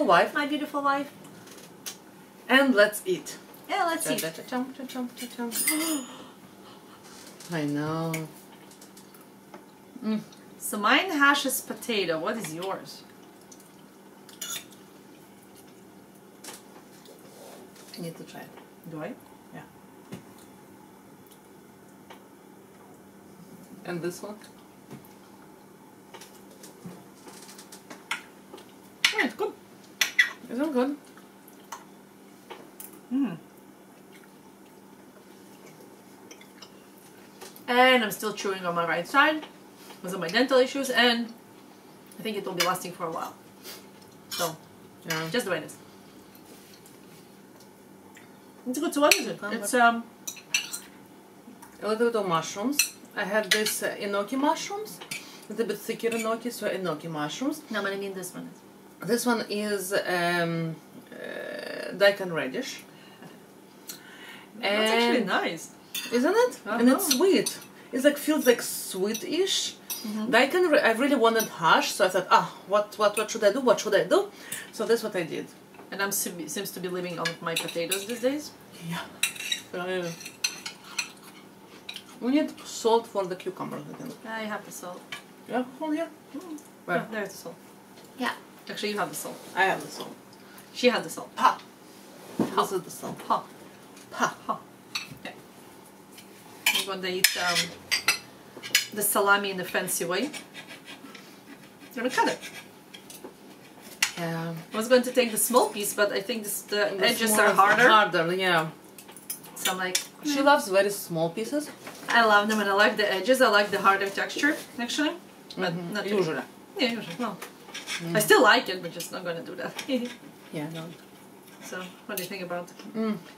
wife. My beautiful wife. And let's eat. Yeah, let's eat. I know. So mine hashes potato. What is yours? I need to try it. Do I? Yeah. And this one? Yeah, it's good. Is it good? And I'm still chewing on my right side because of my dental issues, and I think it will be lasting for a while. So, Yeah. just the way it is. It's good. So what is it? It's a little bit of mushrooms. I have this enoki mushrooms, a little bit thicker enoki, so enoki mushrooms. No, but I mean this one. This one is daikon radish. That's actually nice, isn't it? And it's sweet. It's like feels like sweet-ish. Daikon, I really wanted hash, so I thought, what should I do? What should I do? So that's what I did. and I'm seems to be living on my potatoes these days. Yeah. We need salt for the cucumbers, I think. I have the salt. Yeah, hold here. Where? Yeah, there's the salt. Yeah. Actually, you have the salt. I have the salt. She has the salt. Pa. This is the salt. Pa. Pa. Pa. Okay. I'm going to eat the salami in the fancy way. I'm going to cut it. Yeah. I was going to take the small piece, but I think the edges are harder. Harder, yeah. So I'm like... She loves very small pieces. I love them and I like the edges. I like the harder texture, actually. But not usually. Yeah, usually. Well, I still like it, but just not going to do that. Yeah, no. So, what do you think about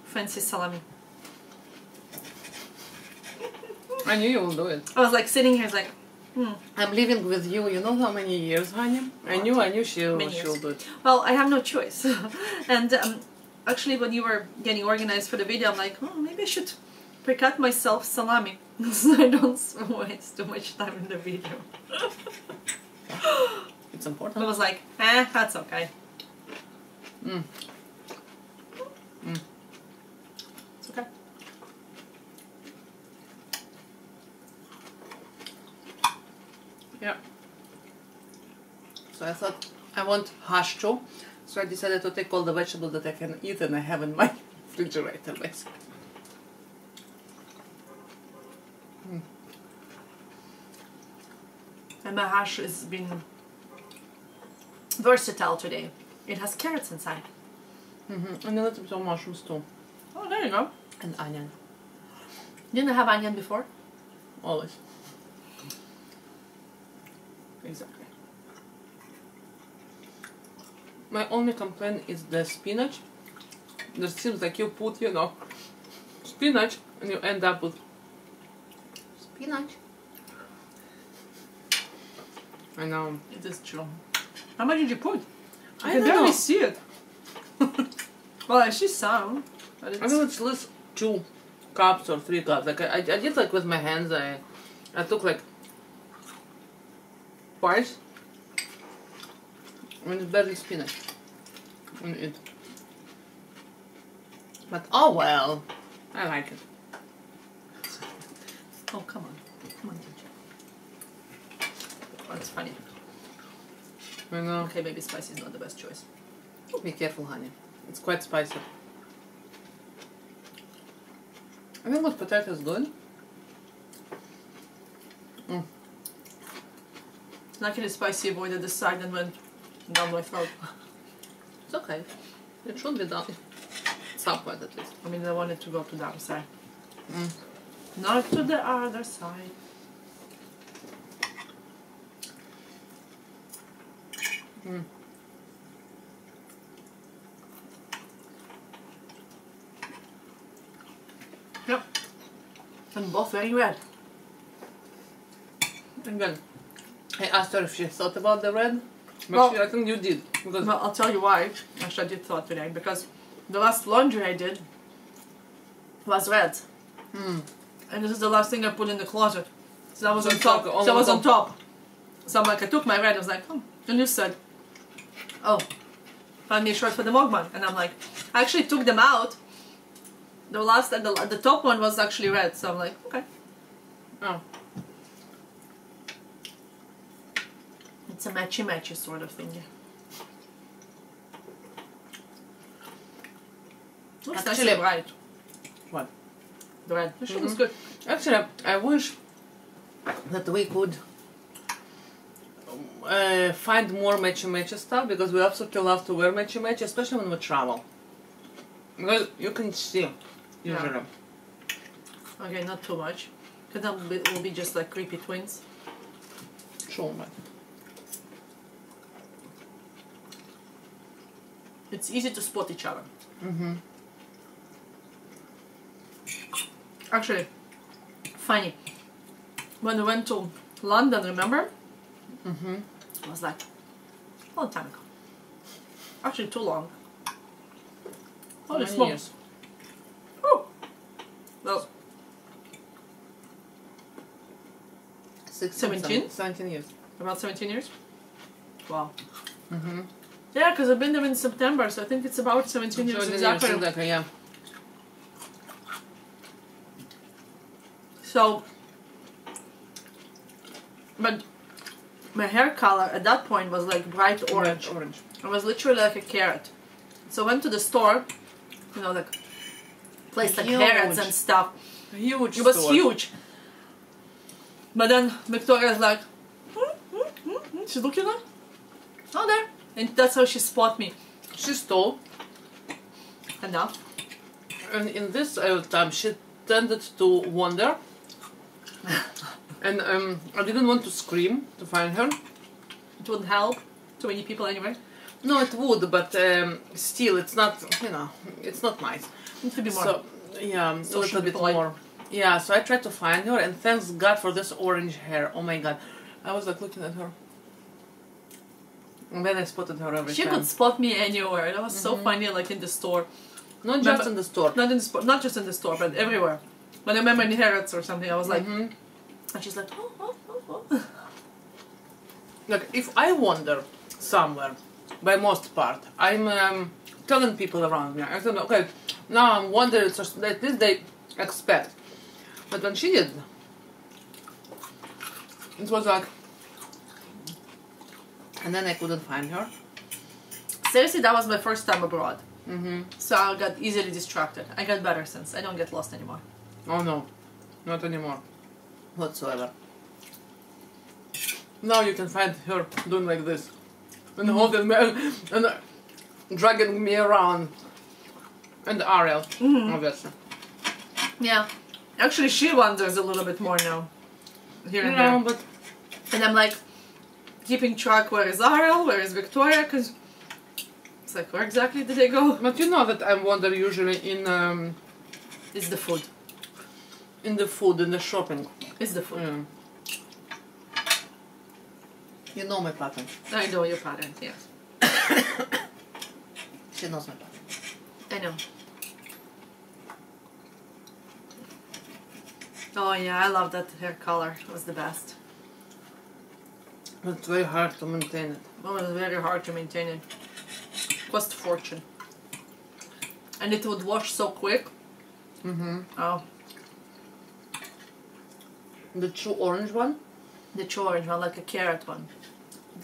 fancy salami? I knew you will do it. I was like sitting here, like, I'm living with you, you know how many years, honey? I knew she'll do it. Well, I have no choice. And actually, when you were getting organized for the video, I'm like, maybe I should pre-cut myself salami so I don't waste too much time in the video. It's important. I was like, that's okay. It's okay. Yeah. So I thought I want hash too, so I decided to take all the vegetables that I can eat and I have in my refrigerator, basically. And my hash has been versatile today. It has carrots inside. And a little bit of mushrooms too. Oh, there you go. And onion. Didn't I have onion before? Always. Exactly. My only complaint is the spinach. It seems like you put, you know, spinach and you end up with spinach. I know. It is true. How much did you put? I can don't barely know. see it. Well, I see some. But it's... I think it's at least 2 cups or 3 cups. Like I did like with my hands. I took like twice. And it's barely spinach. But oh well, I like it. Oh, come on. Come on, teacher. Oh, it's funny. I know. Okay, maybe spicy is not the best choice. Be careful, honey. It's quite spicy. I think with potato is good. Luckily, spicy avoided the side and went down my throat. It's okay. It should be done. Some point at least. I mean, I wanted to go to the other side. Not to the other side. Yep. And both very red. Again, I asked her if she thought about the red, but Well- I think you did. Because Well, I'll tell you why. Actually, I did thought today because the last laundry I did was red. And this is the last thing I put in the closet. So that was So on it's top. like So that was almost on top. So I'm like, I took my red. I was like, and you said, oh, found me a shirt for the Muk-bang, and I'm like, I actually took them out. The last and the top one was actually red, so I'm like, okay. Oh. It's a matchy sort of thing. Looks Actually, nice and bright. What? The red. The shoe looks good. Actually, I wish that we could find more matchy stuff, because we absolutely love to wear matchy, especially when we travel. Because you can see usually. Yeah. Okay, not too much, because then it will be just like creepy twins. Sure, man. It's easy to spot each other. Actually, funny. When we went to London, remember? It was like a long time ago. Actually, too long. Holy smokes. Years. Oh, well, 17? 17 years. About 17 years? Wow. Yeah, because I've been there in September, so I think it's about 17 years exactly. Exactly, yeah. So, but my hair color at that point was like bright orange. Orange. It was literally like a carrot. So I went to the store, you know, like place like Huge. carrots and stuff. Huge. It was store. huge. But then Victoria's like, she's looking like, oh there. And that's how she spot me. She's tall. Enough. And in this time she tended to wander. And I didn't want to scream to find her. It wouldn't help too many people anyway. No, it would, but still, it's not, you know, it's not nice. It needs to be more. So, yeah, a little bit polite. more. Yeah, so I tried to find her, and thanks God for this orange hair. Oh my God. I was like looking at her. And then I spotted her every She time. could spot me anywhere. That was so funny, like in the store. Not just in the store. Not in the not just in the store, but everywhere. When I remember in Harrods or something, I was like, and she's like, oh. Like, if I wander somewhere, by most part, I'm telling people around me. I said, okay, now I'm wondering, so at least they expect. But when she did, it was like, and then I couldn't find her. Seriously, that was my first time abroad. So I got easily distracted. I got better since. I don't get lost anymore. Oh no, not anymore, whatsoever. Now you can find her doing like this, and holding me, and dragging me around, and Ariel, obviously. Yeah. Actually, she wanders a little bit more now. Here and Yeah, there. but And I'm like, keeping track, where is Ariel, where is Victoria, because it's like, where exactly did they go? But you know that I wander usually in It's the food. in the food, in the shopping. It's the food. Yeah. You know my pattern. I know your pattern, yes. She knows my pattern. I know. Oh yeah, I love that hair color. It was the best. It's very hard to maintain it. It was very hard to maintain it. Cost a fortune. And it would wash so quick. Oh. The true orange one? The orange one, like a carrot one.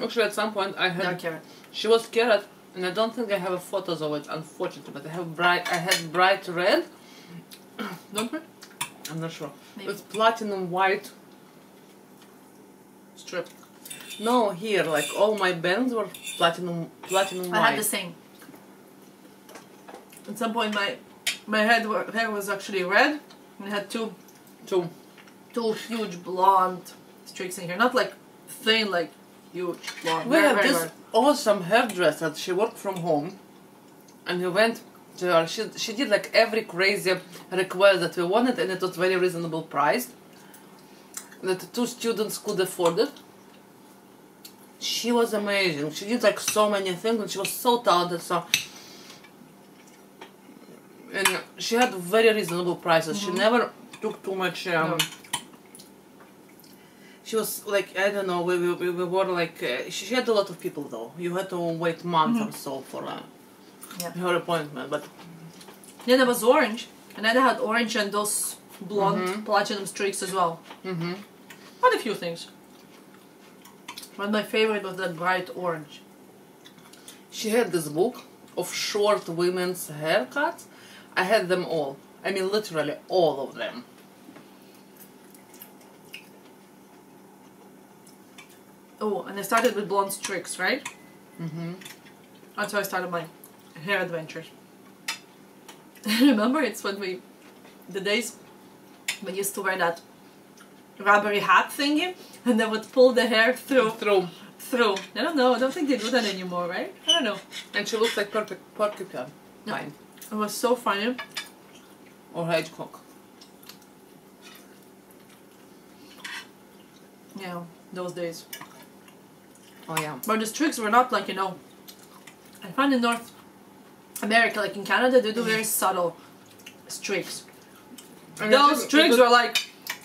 Actually, at some point I Dark had. carrot. She was carrot, and I don't think I have photos of it, unfortunately. But I have I had bright red. Don't we? I'm not sure. Maybe. It's platinum white. Strip. No, here, like all my bands were platinum white. I had the same. At some point my hair was actually red, and it had two huge blonde streaks in here. Not like thin, like huge blonde. We Very, have very this red. awesome hairdresser. She worked from home, and we went to her. She did like every crazy request that we wanted, and it was very reasonable priced. That the two students could afford it. She was amazing. She did like so many things, and she was so talented. And she had very reasonable prices. She never took too much. No. She was like, I don't know, we were like, she had a lot of people though. You had to wait months or so for her appointment, but... Then there was orange, and then I had orange and those blonde platinum streaks as well. Quite a few things. But my favorite was that bright orange. She had this book of short women's haircuts. I had them all. I mean, literally all of them. Oh, and I started with blonde streaks, right? That's how I started my hair adventures. Remember, it's when the days we used to wear that rubbery hat thingy, and they would pull the hair through. I don't know, I don't think they do that anymore, right? I don't know. And she looks like Porcupine. No. It was so funny. Or Hedgehog. Yeah, those days. Oh yeah. But the streaks were not like, you know, I find in North America, like in Canada, they do very subtle streaks. And those streaks were like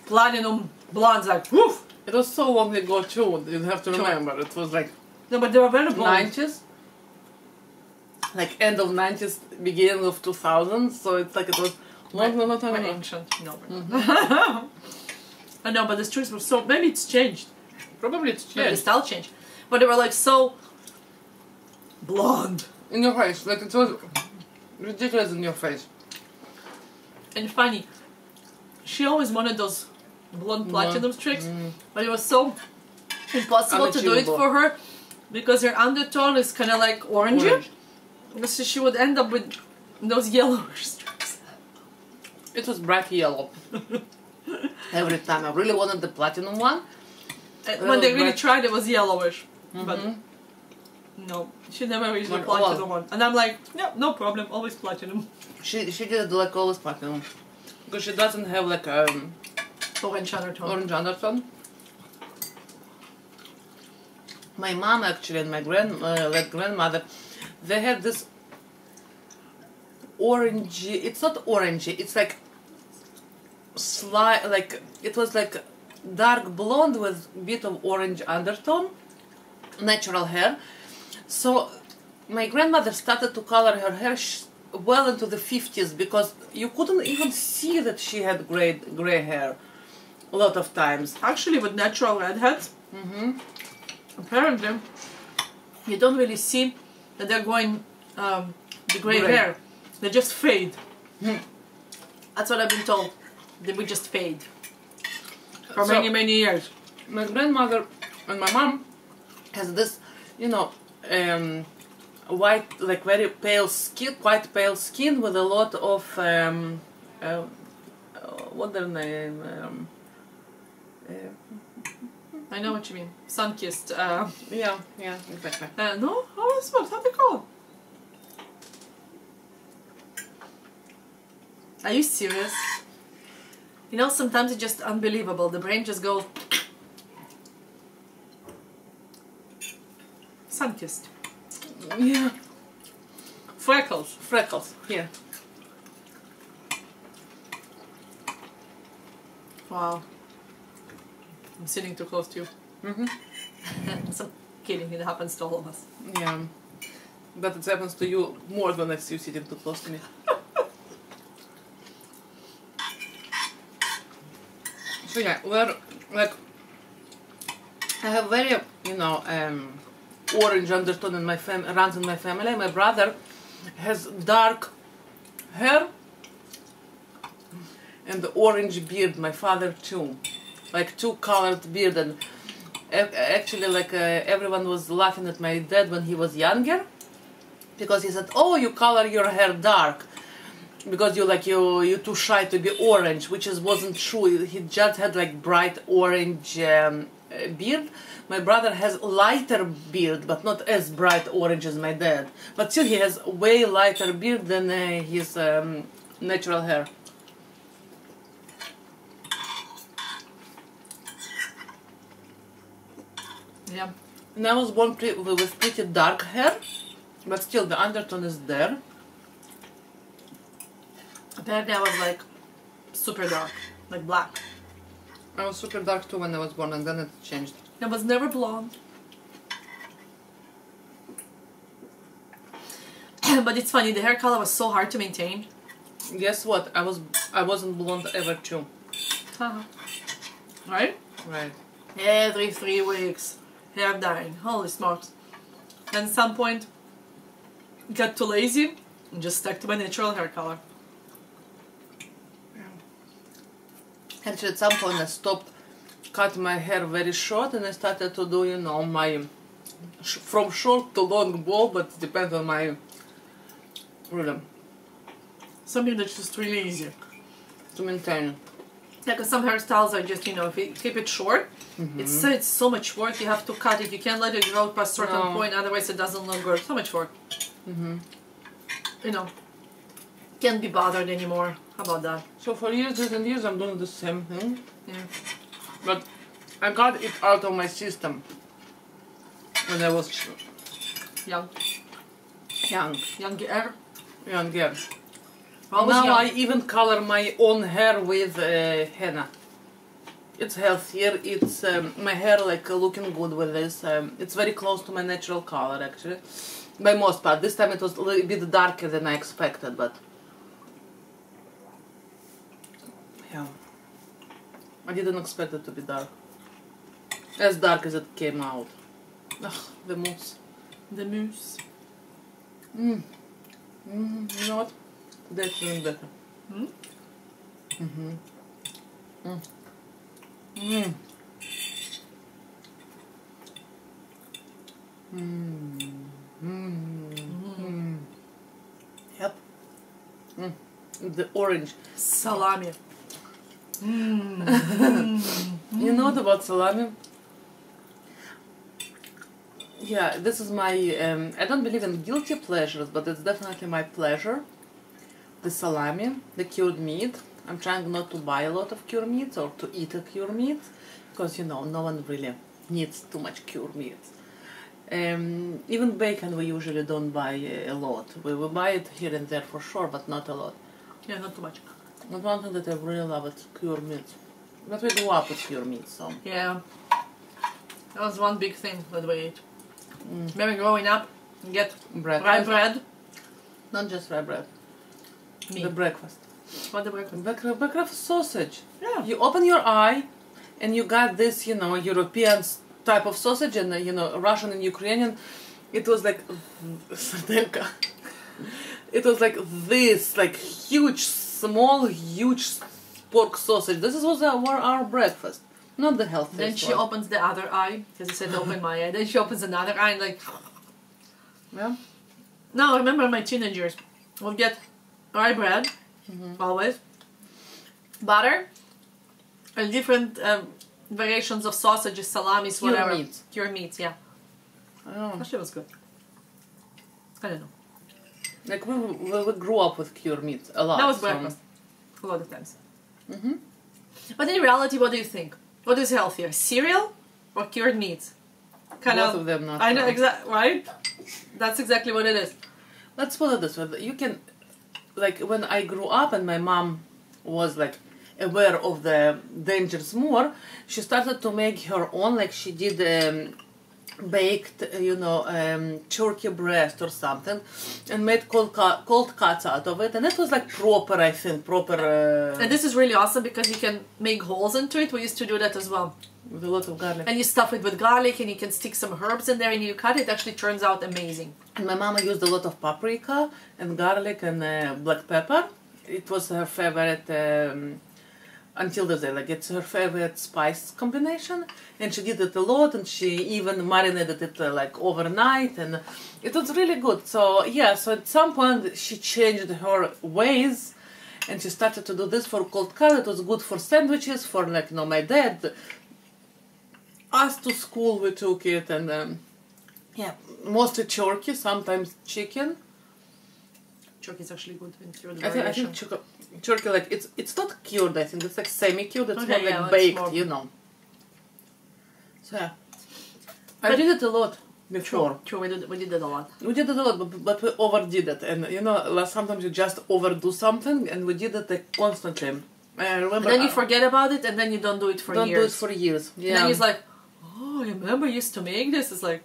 platinum blondes, like woof! It was so long ago too, you have to remember. It was like... No, but they were very blonde. 90s? Like end of 90s, beginning of 2000s, so it's like it was long time ago. Ancient. No, I know, but the streaks were so... Maybe it's changed. Probably it's changed. Maybe the style changed. But they were like so... blonde. In your face, like it was ridiculous in your face. And funny, she always wanted those blonde platinum streaks, but it was so impossible to do it for her because her undertone is kind of like orangey. So she would end up with those yellowish streaks. It was bright yellow. Every time. I really wanted the platinum one. When they really tried, it was yellowish. But no, she never reached the platinum one. And I'm like, yeah, no problem, always platinum. She did like always platinum. Because she doesn't have like orange undertone. Orange undertone. My mom actually and my grandmother, they had this orangey, it's not orangey, it's like like it was like dark blonde with a bit of orange undertone, natural hair. So my grandmother started to color her hair well into the 50s because you couldn't even see that she had gray hair a lot of times. Actually, with natural redheads, apparently you don't really see that they're going the gray hair. They just fade. That's what I've been told. They would just fade for many years. My grandmother and my mom has this, you know, white, like very pale skin, quite pale skin with a lot of what their name? I know what you mean. Sun-kissed. Yeah, exactly. No, how they call? Are you serious? You know, sometimes it's just unbelievable. The brain just goes... Sun-kissed. Yeah. Freckles. Yeah. Wow. I'm sitting too close to you. So kidding, it happens to all of us. Yeah. But it happens to you more than if you sitting too close to me. So yeah, we're like, I have very, you know, orange undertone in my runs in my family. My brother has dark hair and the orange beard. My father too, like two-colored beard. And actually, like everyone was laughing at my dad when he was younger because he said, "Oh, you color your hair dark because you're too shy to be orange," which wasn't true. He just had like bright orange beard. My brother has lighter beard, but not as bright orange as my dad. But still, he has way lighter beard than his natural hair. Yeah. And I was born with pretty dark hair, but still the undertone is there. Apparently I was like super dark, like black. I was super dark too when I was born, and then it changed. I was never blonde. But it's funny, the hair color was so hard to maintain. Guess what? I wasn't blonde ever too. Right? Right. Every 3 weeks, hair dyeing. Holy smokes. And at some point, got too lazy and just stuck to my natural hair color. Actually, at some point I stopped cutting my hair very short, and I started to do, you know, my from short to long bowl, but it depends on my rhythm Something that's just really easy. to maintain. Like some hairstyles are just, you know, if you keep it short, it's so much work. You have to cut it. You can't let it grow past a certain point, otherwise it doesn't look good. So much work. You know, can't be bothered anymore. How about that? So for years and years I'm doing the same thing, Yeah. but I got it out of my system when I was Young. young. Younger. Younger. Always Now young. I even color my own hair with henna. It's healthier. It's my hair like looking good with this. It's very close to my natural color actually, by most part. This time it was a little bit darker than I expected, but yeah, I didn't expect it to be dark. As dark as it came out. Ugh, the mousse. The mousse. You know what? That's even better. Yep. The orange. Salami. You know what about salami? Yeah, this is my, I don't believe in guilty pleasures, but it's definitely my pleasure. The salami, the cured meat. I'm trying not to buy a lot of cured meat or to eat a cured meat, because, you know, no one really needs too much cured meat. Even bacon we usually don't buy a lot. We buy it here and there for sure, but not a lot. Yeah, not too much. But one thing that I really love is cured meat. But we grew up with cured meat, so... Yeah. That was one big thing that we ate. Maybe growing up, you get Bread. rye bread. Not just rye bread. Me. The breakfast. What the breakfast? Breakfast sausage. Yeah. You open your eye and you got this, you know, European type of sausage and, you know, Russian and Ukrainian. It was like... It was like this, like huge, small, huge pork sausage. This was our breakfast. Not the healthiest Then she one. opens the other eye, because I said open my eye. Then she opens another eye and like... Yeah. Now I remember my teenagers would get rye bread, always, butter, and different variations of sausages, salamis, Cured whatever. meats. Cured meats, yeah. I don't know. Actually, it was good. I don't know. Like we grew up with cured meat a lot. That was so- breakfast. A lot of times. But in reality, what do you think? What is healthier, cereal or cured meats? Both of them not. I know, wrong. exactly, right? That's exactly what it is. Let's put it this way. You can, like, when I grew up and my mom was like aware of the dangers more, she started to make her own, like she did baked, you know, turkey breast or something, and made cold cuts out of it, and it was like proper, I think, proper. And this is really awesome because you can make holes into it. We used to do that as well. With a lot of garlic. And you stuff it with garlic and you can stick some herbs in there and you cut it. It actually turns out amazing. And my mama used a lot of paprika and garlic and black pepper. It was her favorite until the day. Like it's her favorite spice combination, and she did it a lot. And she even marinated it like overnight, and it was really good. So yeah, so at some point she changed her ways, and she started to do this for cold cut. It was good for sandwiches, for like you know my dad. Us to school we took it, and yeah, mostly turkey, sometimes chicken. Turkey is actually good in cured I variation. think turkey, like it's not cured. I think it's like semi-cured. It's Okay, more yeah, like it's baked, more- you know. So yeah, I did it a lot before. True, we did that a lot. We did it a lot, but we overdid it, and you know, sometimes you just overdo something, and we did it like constantly. I remember. And then you forget about it, and then you don't do it for years. Don't do it for years. Yeah. And then he's like, oh, I remember I used to make this. It's like,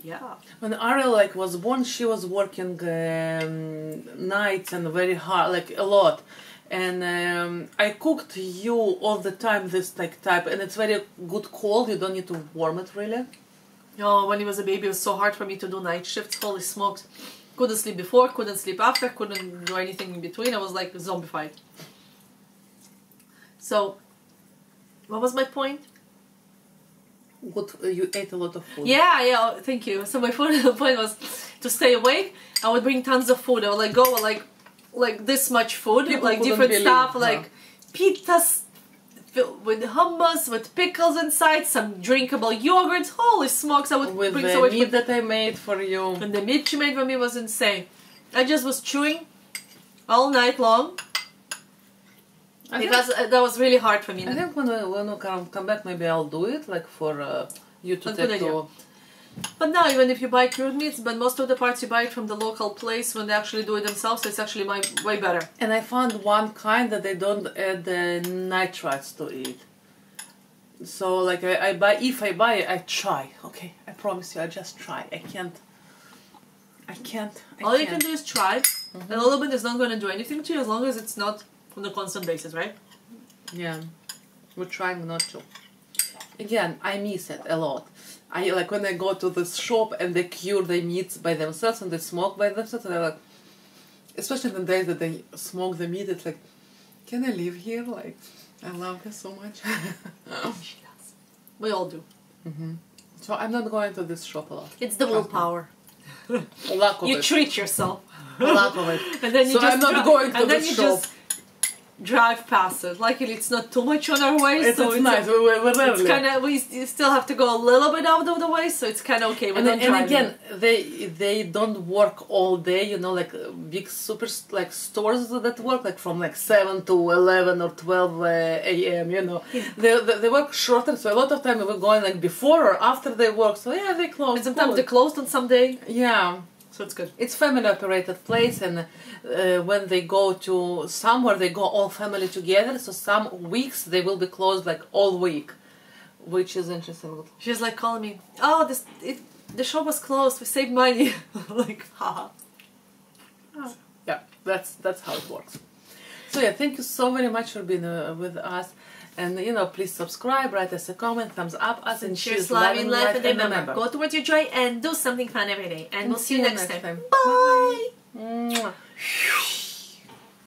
yeah. When Ariel like was born, she was working nights and very hard, like a lot. And I cooked you all the time this like type, and it's very good cold. You don't need to warm it really. Oh, when he was a baby, it was so hard for me to do night shifts. Holy smokes! Couldn't sleep before, couldn't sleep after, couldn't do anything in between. I was like zombified. So, what was my point? Good, you ate a lot of food. Yeah, thank you. So my point was to stay awake. I would bring tons of food. I would like go like this much food, People like couldn't different believe, stuff, huh? like pizzas with hummus, with pickles inside, some drinkable yogurts. Holy smokes! I would With bring the so much meat food. that I made for you. And the meat she made for me was insane. I just was chewing all night long. Because that was really hard for me. I think when we come back, maybe I'll do it, like for you to That's a good take idea. to. But now, even if you buy cured meats, but most of the parts you buy it from the local place when they actually do it themselves, so it's actually way better. And I found one kind that they don't add nitrates to it. So like I buy, if I buy it, I try. Okay, I promise you, I just try. I can't. All you can do is try. A little bit is not going to do anything to you as long as it's not on a constant basis, right? Yeah, we're trying not to. Again, I miss it a lot. I like when I go to this shop and they cure the meats by themselves and they smoke by themselves, and I like, especially the days that they smoke the meat, it's like, can I live here? Like, I love her so much. She does. We all do. So I'm not going to this shop a lot. It's the willpower. A lack of You it. treat yourself. A lack of it. And then you So just I'm not going to and then this you shop. just drive past it. Luckily, it's not too much on our way, It's so nice. We're it's early. kind of we still have to go a little bit out of the way, so it's kind of okay. And again, they don't work all day. You know, like big super like stores that work like from like 7 to 11 or 12 a.m. You know, they work shorter. So a lot of time we're going like before or after they work. So yeah, they close. And sometimes cool. they're closed on some day, Yeah. so it's good. It's family operated place, and when they go to somewhere, they go all family together. So some weeks they will be closed like all week, which is interesting. She's like calling me. Oh, the shop was closed. We saved money. Like, haha. Yeah, that's how it works. So yeah, thank you so very much for being with us, and you know, please subscribe, write us a comment, thumbs up us, and Cheers, love in life, and remember, go towards your joy and do something fun every day. And we'll see you next time. Bye. Mwah.